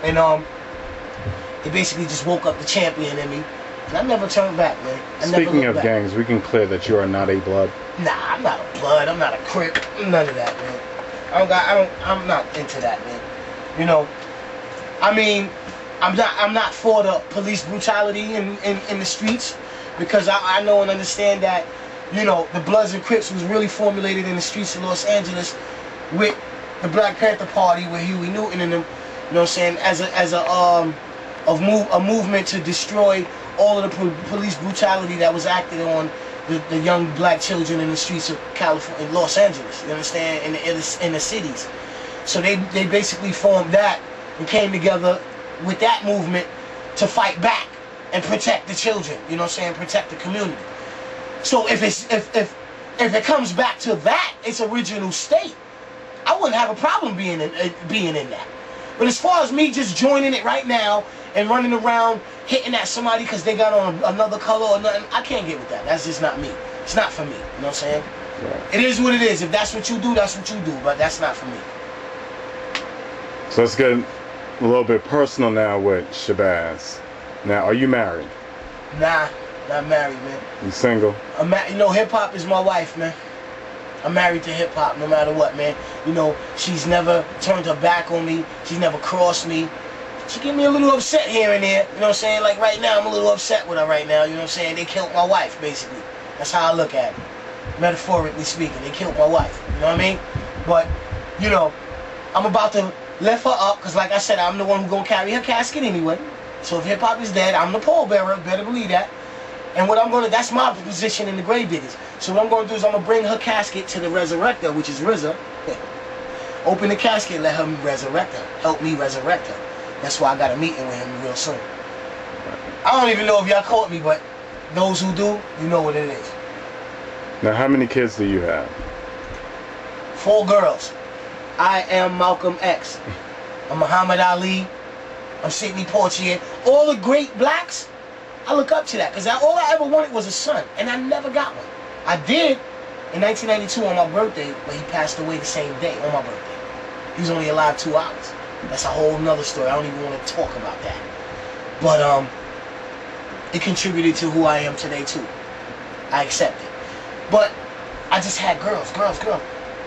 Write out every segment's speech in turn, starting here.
And it basically just woke up the champion in me. And I never turned back, man. Speaking of gangs, we can clear that you are not a blood. Nah, I'm not a blood. I'm not a Crip. None of that, man. I'm not into that, man. You know, I mean, I'm not for the police brutality in the streets, because I know and understand that, you know, the Bloods and Crips was really formulated in the streets of Los Angeles with the Black Panther Party with Huey Newton and them, you know what I'm saying, as a movement to destroy all of the police brutality that was acted on the young black children in the streets of California, in Los Angeles, you understand, in the cities. So they basically formed that and came together with that movement to fight back and protect the children, you know what I'm saying, protect the community. So if it comes back to that, its original state, I wouldn't have a problem being in that. But as far as me just joining it right now and running around hitting at somebody because they got on another color or nothing, I can't get with that. That's just not me. It's not for me. You know what I'm saying? Right. It is what it is. If that's what you do, that's what you do. But that's not for me. So let's get a little bit personal now with Shabazz. Now, are you married? Nah, not married, man. You single? You know, hip hop is my wife, man. I'm married to hip hop no matter what, man. You know, she's never turned her back on me. She's never crossed me. She get me a little upset here and there. You know what I'm saying? Like right now, I'm a little upset with her right now. You know what I'm saying? They killed my wife, basically. That's how I look at it. Metaphorically speaking, they killed my wife. You know what I mean? But, you know, I'm about to lift her up because, like I said, I'm the one who's going to carry her casket anyway. So if hip hop is dead, I'm the pallbearer. Better believe that. And what I'm going to, that's my position in the grave diggers. So what I'm going to do is I'm going to bring her casket to the resurrector, which is RZA. Open the casket, let her resurrect her. Help me resurrect her. That's why I got a meeting with him real soon. I don't even know if y'all caught me, but those who do, you know what it is. Now, how many kids do you have? 4 girls. I am Malcolm X. I'm Muhammad Ali. I'm Sidney Poitier. All the great blacks, I look up to that, because all I ever wanted was a son, and I never got one. I did in 1992 on my birthday, but he passed away the same day on my birthday. He was only alive 2 hours. That's a whole nother story. I don't even want to talk about that. But it contributed to who I am today too. I accept it. But I just had girls.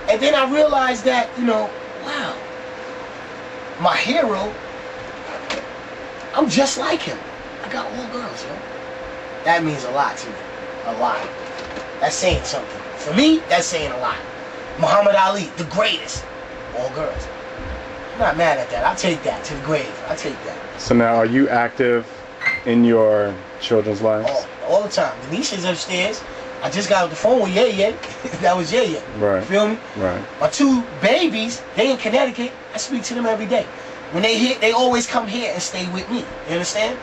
And then I realized that, you know, wow, my hero, I'm just like him. I got all girls, yo. That means a lot to me. A lot. That's saying something. For me, that's saying a lot. Muhammad Ali, the greatest. All girls. I'm not mad at that. I'll take that to the grave. I'll take that. So now, are you active in your children's lives? All the time. Denise is upstairs. I just got off the phone with Ye. That was Ye. Right. You feel me? Right. My 2 babies, they in Connecticut. I speak to them every day. When they hit, they always come here and stay with me. You understand?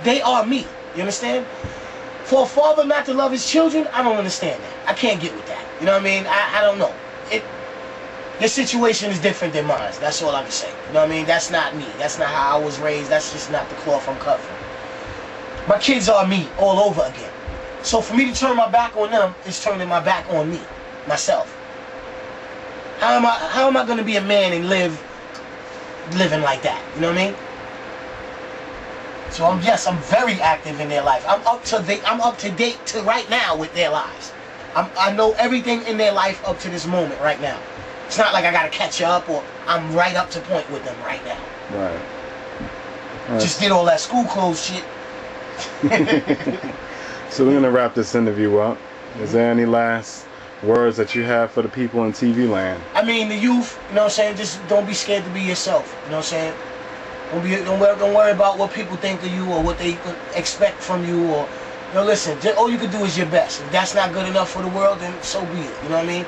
They are me. You understand? For a father not to love his children, I don't understand that. I can't get with that. You know what I mean? I don't know. Their situation is different than mine. That's all I can say. You know what I mean? That's not me. That's not how I was raised. That's just not the cloth I'm cut from. My kids are me all over again. So for me to turn my back on them is turning my back on me, myself. How am I going to be a man and living like that? You know what I mean? So I'm very active in their life. I'm up to date to right now with their lives. I know everything in their life up to this moment right now. It's not like I gotta catch up or I'm right up to point with them right now. Right. Just did all that school clothes shit. So we're gonna wrap this interview up. Is there any last words that you have for the people in TV land? I mean, the youth, you know what I'm saying? Just don't be scared to be yourself. You know what I'm saying? Don't worry about what people think of you or what they expect from you. Or, you know, listen, all you can do is your best. If that's not good enough for the world, then so be it. You know what I mean?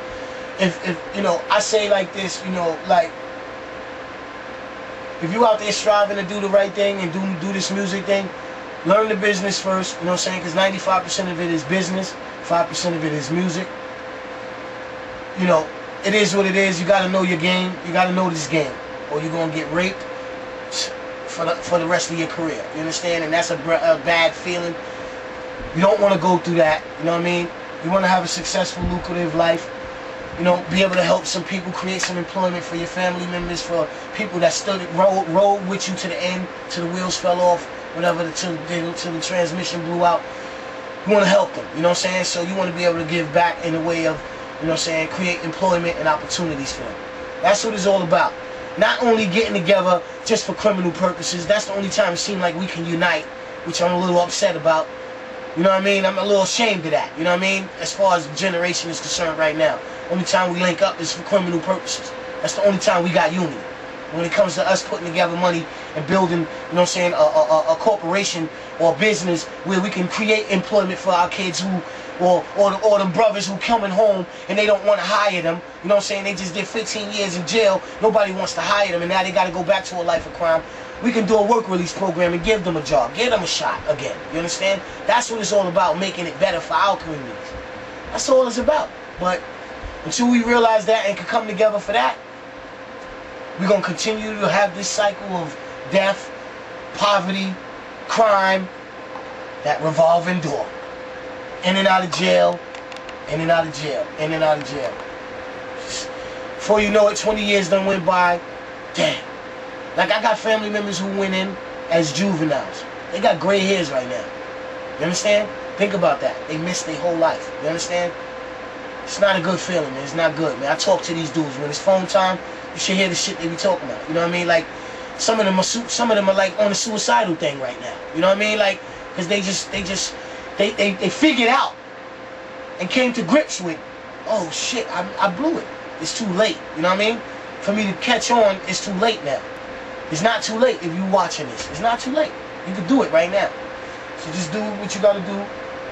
If you know, I say like this, you know, like, if you out there striving to do the right thing and do this music thing, learn the business first, you know what I'm saying? Because 95% of it is business, 5% of it is music. You know, it is what it is. You got to know your game. You got to know this game, or you're going to get raped for the rest of your career. You understand? And that's a bad feeling. You don't want to go through that. You know what I mean? You want to have a successful, lucrative life. You know, be able to help some people, create some employment for your family members, for people that stood rode with you to the end, till the wheels fell off, whatever, till the transmission blew out. You want to help them, you know what I'm saying? So you want to be able to give back in a way of, you know what I'm saying, create employment and opportunities for them. That's what it's all about. Not only getting together just for criminal purposes. That's the only time it seems like we can unite, which I'm a little upset about. You know what I mean? I'm a little ashamed of that, you know what I mean? As far as the generation is concerned right now. Only time we link up is for criminal purposes. That's the only time we got unity. When it comes to us putting together money and building, you know what I'm saying, a corporation or a business where we can create employment for our kids who, or them brothers who coming home and they don't want to hire them. You know what I'm saying? They just did 15 years in jail. Nobody wants to hire them and now they got to go back to a life of crime. We can do a work release program and give them a job. Give them a shot again. You understand? That's what it's all about, making it better for our communities. That's all it's about. But until we realize that and can come together for that, we're going to continue to have this cycle of death, poverty, crime, that revolving door. In and out of jail, in and out of jail, in and out of jail. Before you know it, 20 years done went by. Damn. Like, I got family members who went in as juveniles. They got gray hairs right now. You understand? Think about that. They missed their whole life. You understand? It's not a good feeling, man. It's not good, man. I talk to these dudes. When it's phone time, you should hear the shit they be talking about. You know what I mean? Like, some of them are like on a suicidal thing right now. You know what I mean? Like, because they figured out and came to grips with, oh shit, I blew it. It's too late. You know what I mean? For me to catch on, it's too late now. It's not too late if you're watching this. It's not too late. You can do it right now. So just do what you got to do.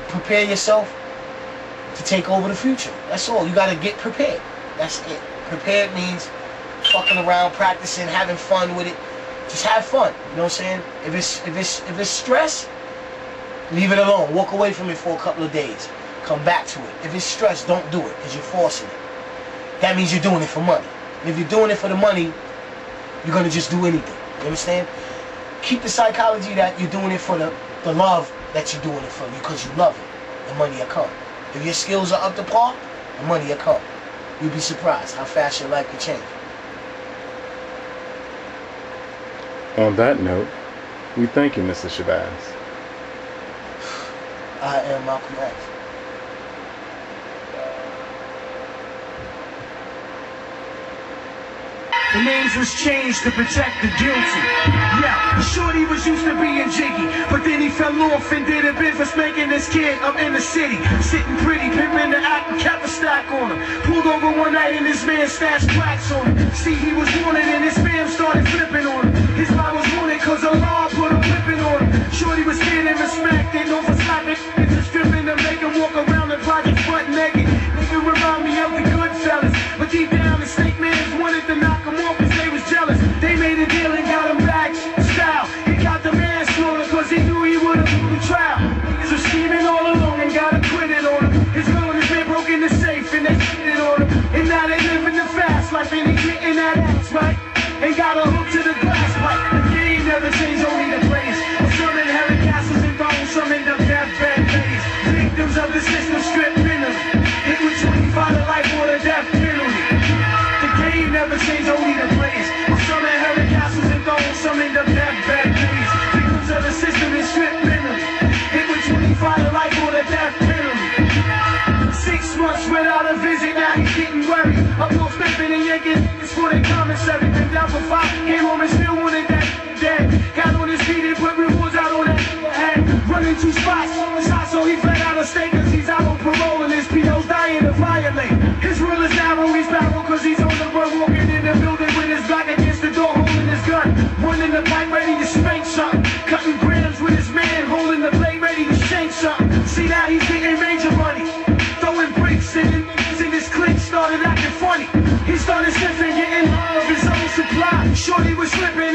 Prepare yourself to take over the future. That's all. You got to get prepared. That's it. Prepared means fucking around, practicing, having fun with it. Just have fun. You know what I'm saying? If it's stress, leave it alone. Walk away from it for a couple of days. Come back to it. If it's stress, don't do it because you're forcing it. That means you're doing it for money. And if you're doing it for the money, you're going to just do anything. You understand? Keep the psychology that you're doing it for the love that you're doing it for because you love it. The money will come. If your skills are up to par, the money will come. You'll be surprised how fast your life can change. On that note, we thank you, Mr. Shabazz. I am Malcolm X. The names was changed to protect the guilty. Yeah, Shorty was used to being jiggy, but then he fell off and did a business making this kid up in the city. Sitting pretty, pimping the act and kept a stack on him. Pulled over one night and his man stashed plaques on him. See, he was wanted and his fam started flipping on him. His vibe was wanted cause the law put a whipping on him. Shorty was standing respected, known for slapping and stripping to make him walk around the project butt naked. Nigga remind me of the good fellas, but deep down the snake man wanted to knock him off cause they was jealous. They made a deal and got him back style. He got the manslaughter cause he knew he would've blew the trial. Niggas was scheming all along and got acquitted on him. His girl and his man broke in the safe and they cheated on him. And now they living the fast life and they getting that ass right. And got a hook to the glass pipe. The game never changed, only the players. Some inherit castles and thrones, some end up death bed days. Victims of the system stripped mentally. Hit with 25 to life or the death penalty. The game never changed, only the players. Some inherit castles and thrones, some end up death bed days. Victims of the system is stripped mentally. Hit with 25 to life or the death penalty. 6 months without a visit, now he's getting worried. Up north flipping and yanking niggas for their commissary. Been down for 5, came home and still wanted that dead. Got on his feet and put rewards out on that head. Running 2 spots, shot so he fled out of state cause he's out on parole and his PO's dying to violate. His rule is narrow, he's barrel cause he's on the run, walking in the building with his back against the door, holding his gun. One in the pipe ready to spank something. Cutting grams with his man, holding the blade ready to shank something. See now he's getting major money. Throwing bricks and his clique started acting funny. He started sniffing, getting of his own supply. Shorty was slipping